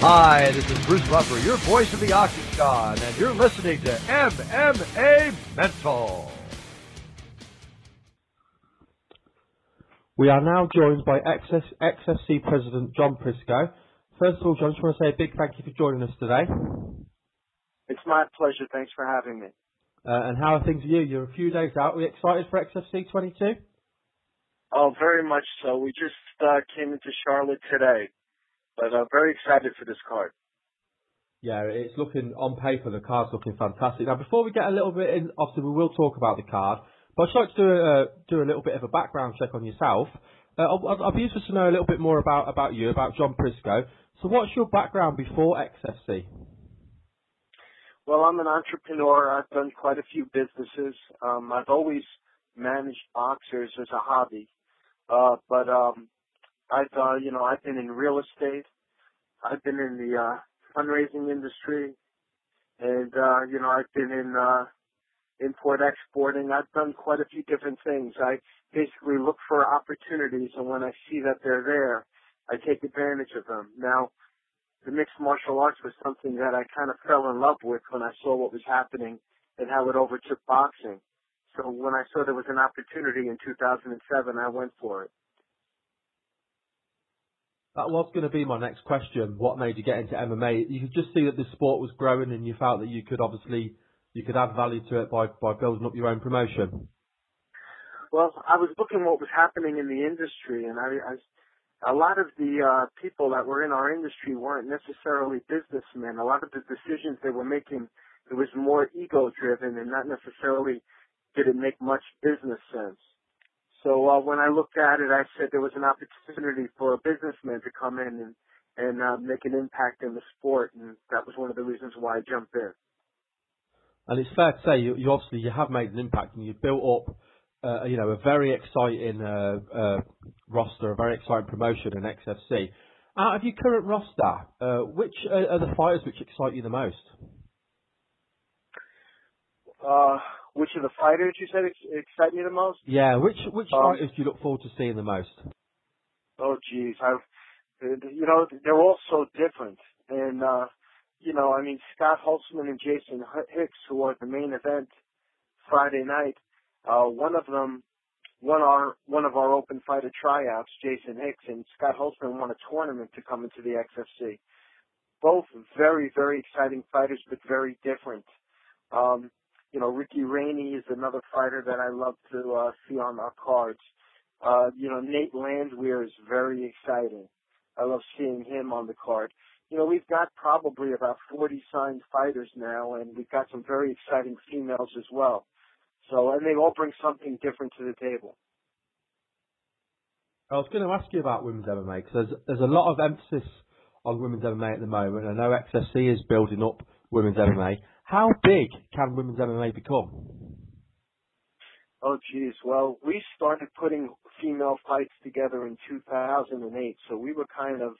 Hi, this is Bruce Buffer, your voice of the Octagon, and you're listening to MMA Mental. We are now joined by XFC President John Prisco. First of all, John, I just want to say a big thank you for joining us today. It's my pleasure. Thanks for having me. And how are things with you? You're a few days out. Are you excited for XFC 22? Oh, very much so. We just came into Charlotte today, but I'm very excited for this card. Yeah, it's looking, on paper, the card's looking fantastic. Now, before we get a little bit in, obviously we will talk about the card, but I'd like to do a little bit of a background check on yourself. I'd be interested to know a little bit more about you, about John Prisco. So what's your background before XFC? Well, I'm an entrepreneur. I've done quite a few businesses. I've always managed boxers as a hobby. But I've been in real estate. I've been in the fundraising industry, and I've been in import exporting. I've done quite a few different things. I basically look for opportunities, and when I see that they're there, I take advantage of them. Now, the mixed martial arts was something that I kind of fell in love with when I saw what was happening and how it overtook boxing. So when I saw there was an opportunity in 2007, I went for it. That was going to be my next question. What made you get into MMA? You could just see that the sport was growing and you felt that you could add value to it by building up your own promotion. Well, I was looking what was happening in the industry, and a lot of the people that were in our industry weren't necessarily businessmen. A lot of the decisions they were making, it was more ego-driven and not necessarily did it make much business sense. So when I looked at it, I said there was an opportunity for a businessman to come in and make an impact in the sport, and that was one of the reasons why I jumped in. And it's fair to say you obviously have made an impact and you've built up a very exciting roster, a very exciting promotion in XFC. Out of your current roster, which are the fighters which excite you the most? Which of the fighters you said excite me the most? Yeah, which fighters do you look forward to seeing the most? Oh, geez. They're all so different. And, Scott Holtzman and Jason Hicks, who are the main event Friday night, one of them won one of our open fighter tryouts, Jason Hicks, and Scott Holtzman won a tournament to come into the XFC. Both very, very exciting fighters, but very different. Ricky Rainey is another fighter that I love to see on our cards. Nate Landwehr is very exciting. I love seeing him on the card. We've got probably about 40 signed fighters now, and we've got some very exciting females as well. So, and they all bring something different to the table. I was going to ask you about women's MMA because there's a lot of emphasis on women's MMA at the moment. I know XFC is building up women's MMA. How big can women's MMA become? Oh, geez. Well, we started putting female fights together in 2008, so we were kind of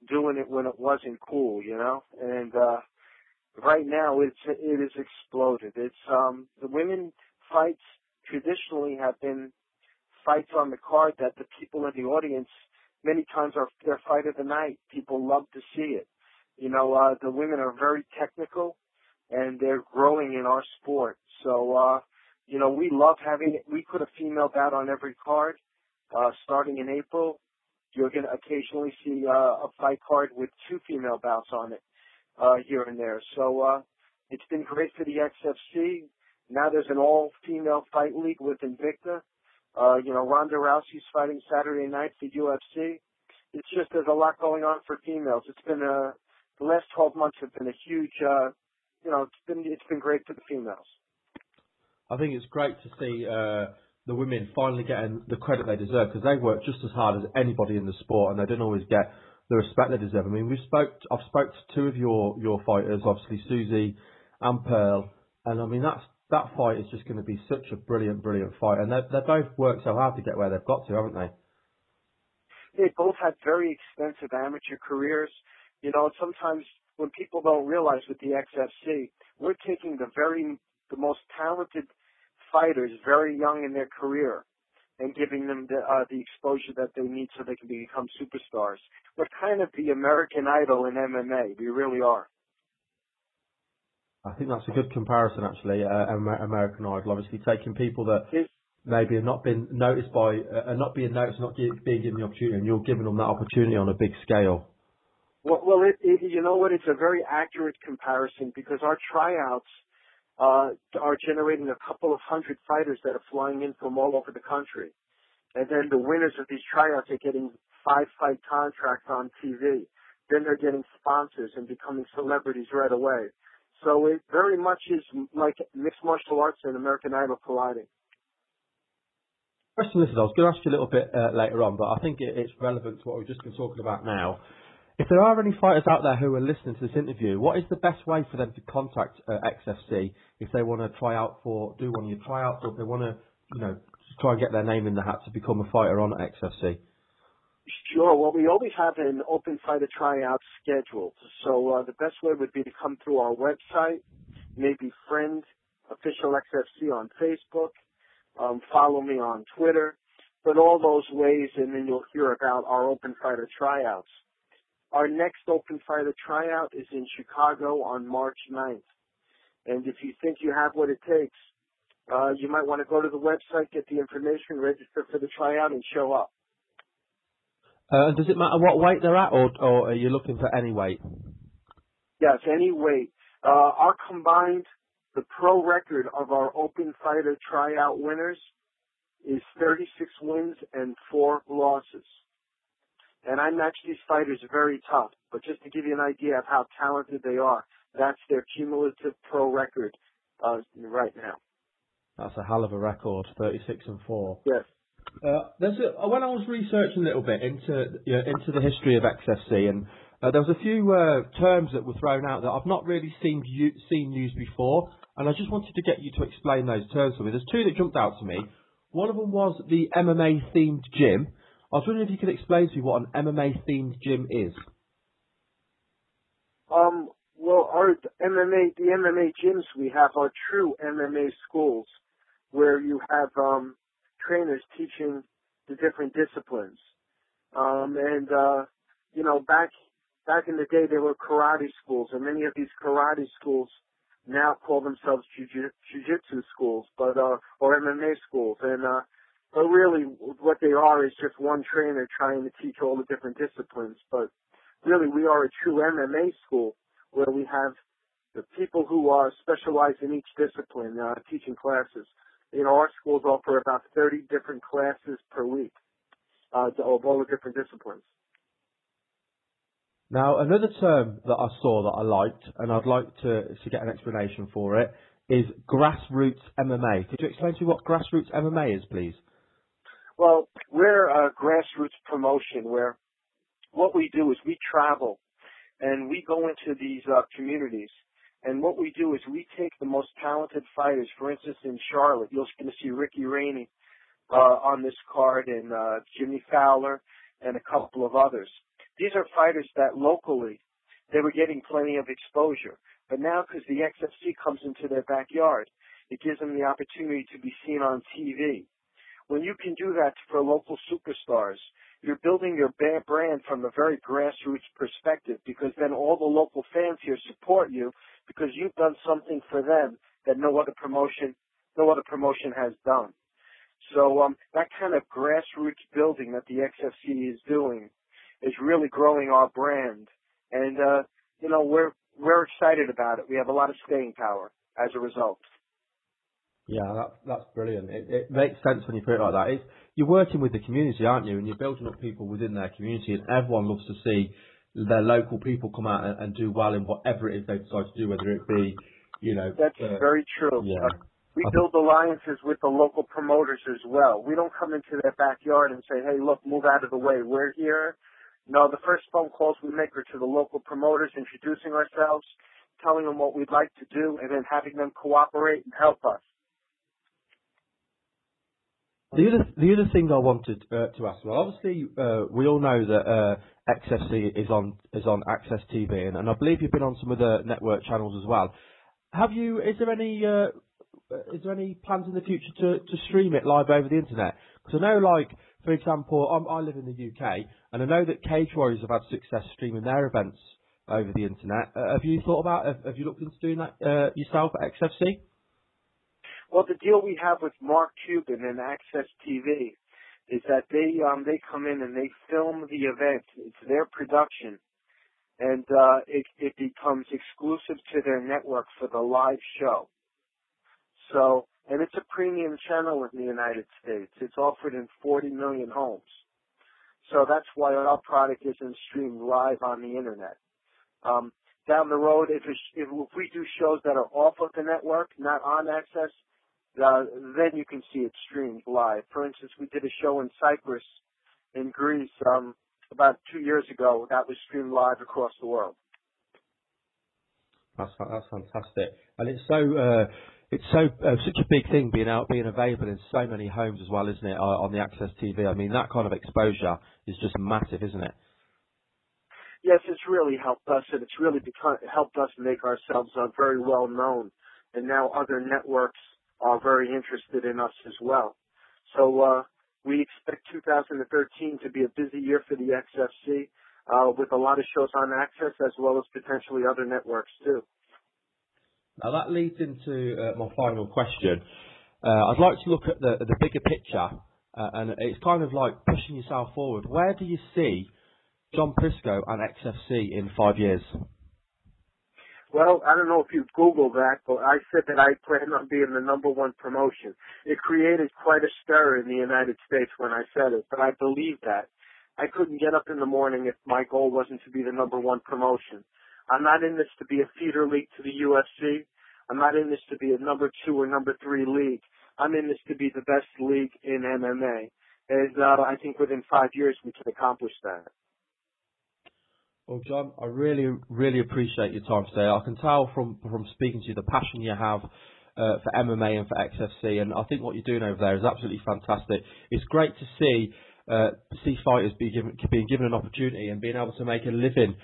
doing it when it wasn't cool, And right now it has exploded. It's the women fights traditionally have been fights on the card that the people in the audience many times are their fight of the night. People love to see it. The women are very technical, and they're growing in our sport. So, we love having it. We put a female bout on every card. Starting in April, you're going to occasionally see a fight card with 2 female bouts on it here and there. So it's been great for the XFC. Now there's an all-female fight league with Invicta. Ronda Rousey's fighting Saturday night for UFC. It's just there's a lot going on for females. It's been the last 12 months have been a huge it's been great for the females. I think it's great to see the women finally getting the credit they deserve because they work just as hard as anybody in the sport and they don't always get the respect they deserve. I mean, I've spoke to 2 of your fighters, obviously Susie and Pearl, and I mean that fight is just going to be such a brilliant fight, and they both worked so hard to get where they've got to, haven't they? They both had very extensive amateur careers. Sometimes when people don't realize with the XFC, we're taking the most talented fighters very young in their career, and giving them the exposure that they need so they can become superstars. We're kind of the American Idol in MMA. We really are. I think that's a good comparison, actually. American Idol, obviously taking people that maybe have not been noticed by, not being noticed, being given the opportunity, and you're giving them that opportunity on a big scale. Well, you know what? It's a very accurate comparison because our tryouts are generating a couple of hundred fighters that are flying in from all over the country. And then the winners of these tryouts are getting 5-fight contracts on TV. Then they're getting sponsors and becoming celebrities right away. So it very much is like mixed martial arts and American Idol colliding. Question, listen, I was going to ask you a little bit later on, but I think it's relevant to what we've just been talking about now. If there are any fighters out there who are listening to this interview, what is the best way for them to contact XFC if they want to try out do one of your tryouts, or if they want to, try and get their name in the hat to become a fighter on XFC? Sure. Well, we always have an open fighter tryout scheduled. So the best way would be to come through our website, maybe friend Official XFC on Facebook, follow me on Twitter, but all those ways, and then you'll hear about our open fighter tryouts. Our next open fighter tryout is in Chicago on March 9th. And if you think you have what it takes, you might want to go to the website, get the information, register for the tryout, and show up. Does it matter what weight they're at, or are you looking for any weight? Yes, any weight. Our combined, the pro record of our open fighter tryout winners is 36 wins and 4 losses. And I match these fighters very tough, but just to give you an idea of how talented they are, that's their cumulative pro record right now. That's a hell of a record, 36 and 4. Yes. When I was researching a little bit into the history of XFC, and there was a few terms that were thrown out that I've not really seen used before, and I just wanted to get you to explain those terms for me. There's two that jumped out to me. One of them was the MMA themed gym. I was wondering if you could explain to me what an MMA themed gym is. Well, the MMA gyms we have are true MMA schools where you have trainers teaching the different disciplines. Back in the day there were karate schools, and many of these karate schools now call themselves jiu-jitsu schools, or MMA schools. But really what they are is just one trainer trying to teach all the different disciplines. But really we are a true MMA school where we have the people who are specialized in each discipline teaching classes. Our schools offer about 30 different classes per week of all the different disciplines. Now, another term that I saw that I liked, and I'd like to get an explanation for it, is grassroots MMA. Could you explain to me what grassroots MMA is, please? Well, we're a grassroots promotion where what we do is we travel and we go into these communities. And what we do is we take the most talented fighters. For instance, in Charlotte, you're going to see Ricky Rainey on this card, and Jimmy Fowler, and a couple of others. These are fighters that locally they were getting plenty of exposure. But now, because the XFC comes into their backyard, it gives them the opportunity to be seen on TV. When you can do that for local superstars, you're building your brand from a very grassroots perspective, because then all the local fans here support you because you've done something for them that no other promotion has done. So that kind of grassroots building that the XFC is doing is really growing our brand, and we're excited about it. We have a lot of staying power as a result. Yeah, that's brilliant. It makes sense when you put it like that. You're working with the community, aren't you? And you're building up people within their community, and everyone loves to see their local people come out and do well in whatever it is they decide to do, whether it be, That's very true. Yeah. We build alliances with the local promoters as well. We don't come into their backyard and say, hey, look, move out of the way. We're here. No, the first phone calls we make are to the local promoters, introducing ourselves, telling them what we'd like to do, and then having them cooperate and help us. The other thing I wanted to ask, well, obviously we all know that XFC is on Access TV, and I believe you've been on some of the network channels as well. Is there any is there any plans in the future to stream it live over the internet? Because I know, like, for example, I live in the UK, and I know that Cage Warriors have had success streaming their events over the internet. Have you thought about, have you looked into doing that yourself at XFC? Well, the deal we have with Mark Cuban and Access TV is that they come in and they film the event. It's their production, and it becomes exclusive to their network for the live show. So, and it's a premium channel in the United States. It's offered in 40 million homes. So that's why our product isn't streamed live on the internet. Down the road, if we do shows that are off of the network, not on Access, then you can see it streamed live. For instance, we did a show in Cyprus, in Greece, about 2 years ago. That was streamed live across the world. That's fantastic, and it's such a big thing being available in so many homes as well, isn't it? On the Access TV, I mean, that kind of exposure is just massive, isn't it? Yes, it's really helped us, and it's really helped us make ourselves very well known, and now other networks are very interested in us as well. So we expect 2013 to be a busy year for the XFC, with a lot of shows on Access as well as potentially other networks too. Now that leads into my final question. I'd like to look at the bigger picture, and it's kind of like pushing yourself forward. Where do you see John Prisco and XFC in 5 years? Well, I don't know if you've Googled that, but I said that I plan on being the #1 promotion. It created quite a stir in the United States when I said it, but I believe that. I couldn't get up in the morning if my goal wasn't to be the #1 promotion. I'm not in this to be a feeder league to the UFC. I'm not in this to be a #2 or #3 league. I'm in this to be the best league in MMA. And I think within 5 years we can accomplish that. Well, John, I really, really appreciate your time today. I can tell from speaking to you the passion you have for MMA and for XFC, and I think what you're doing over there is absolutely fantastic. It's great to see fighters being given an opportunity and being able to make a living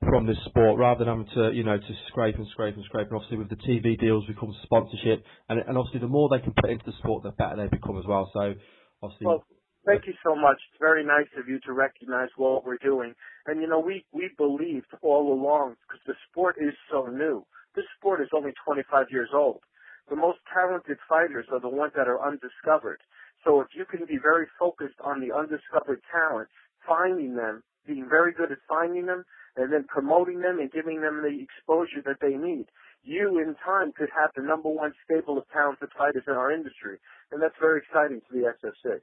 from this sport rather than having to scrape. And obviously with the TV deals becomes sponsorship, and obviously the more they can put into the sport, the better they become as well. So obviously. Well, thank you so much. It's very nice of you to recognize what we're doing. And we believed all along, because the sport is so new. This sport is only 25 years old. The most talented fighters are the ones that are undiscovered. So if you can be very focused on the undiscovered talent, finding them, being very good at finding them, and then promoting them and giving them the exposure that they need, you in time could have the #1 stable of talented fighters in our industry. And that's very exciting to the XFC.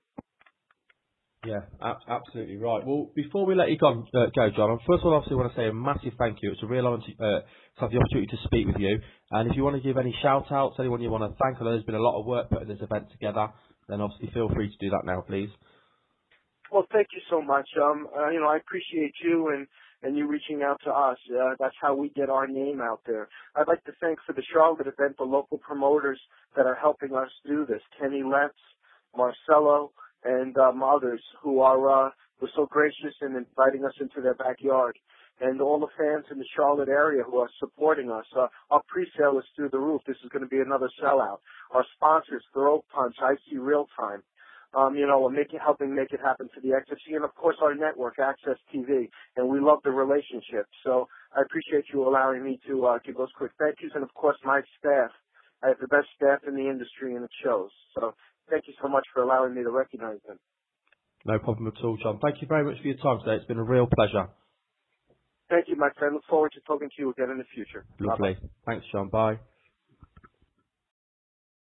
Yeah, absolutely right. Well, before we let you go, John, first of all, obviously, I want to say a massive thank you. It's a real honor to have the opportunity to speak with you. And if you want to give any shout-outs, anyone you want to thank, I know there's been a lot of work putting this event together, then obviously feel free to do that now, please. Well, thank you so much. I appreciate you and you reaching out to us. That's how we get our name out there. I'd like to thank for the Charlotte event the local promoters that are helping us do this. Kenny Letts, Marcelo, and others who were so gracious in inviting us into their backyard. And all the fans in the Charlotte area who are supporting us. Our pre-sale is through the roof. This is going to be another sellout. Our sponsors, Throat Punch, IC Real Time, helping make it happen for the XFC, and of course our network, Access TV. And we love the relationship. So I appreciate you allowing me to give those quick thank yous. And of course my staff. I have the best staff in the industry, and it shows. So thank you so much for allowing me to recognize them. No problem at all, John. Thank you very much for your time today. It's been a real pleasure. Thank you, my friend. Look forward to talking to you again in the future. Lovely. Bye-bye. Thanks, John. Bye.